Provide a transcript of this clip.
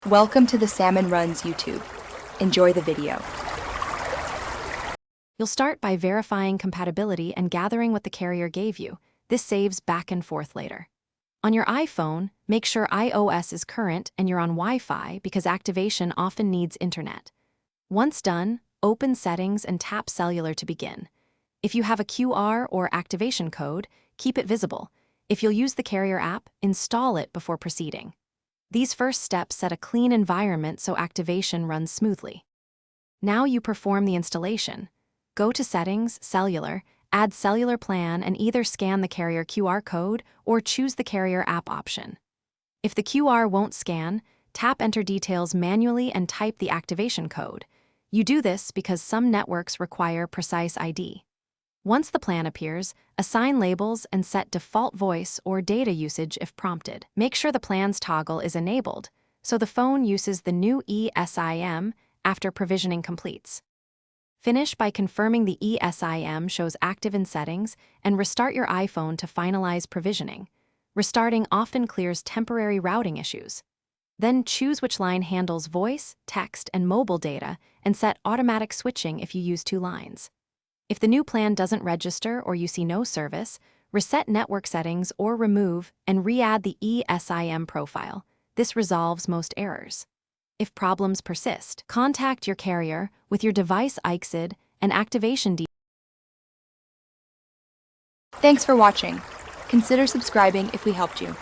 Welcome to the Salmon Runs YouTube. Enjoy the video. You'll start by verifying compatibility and gathering what the carrier gave you. This saves back and forth later. On your iPhone, make sure iOS is current and you're on Wi-Fi because activation often needs internet. Once done, open Settings and tap Cellular to begin. If you have a QR or activation code, keep it visible. If you'll use the carrier app, install it before proceeding. These first steps set a clean environment so activation runs smoothly. Now you perform the installation. Go to Settings, Cellular, add Cellular Plan and either scan the carrier QR code or choose the carrier app option. If the QR won't scan, tap Enter Details manually and type the activation code. You do this because some networks require precise ID. Once the plan appears, assign labels and set default voice or data usage if prompted. Make sure the plan's toggle is enabled, so the phone uses the new ESIM after provisioning completes. Finish by confirming the ESIM shows active in settings and restart your iPhone to finalize provisioning. Restarting often clears temporary routing issues. Then choose which line handles voice, text, and mobile data and set automatic switching if you use 2 lines. If the new plan doesn't register or you see no service, reset network settings or remove and re-add the ESIM profile. This resolves most errors. If problems persist, contact your carrier with your device ICSID and activation details. Thanks for watching. Consider subscribing if we helped you.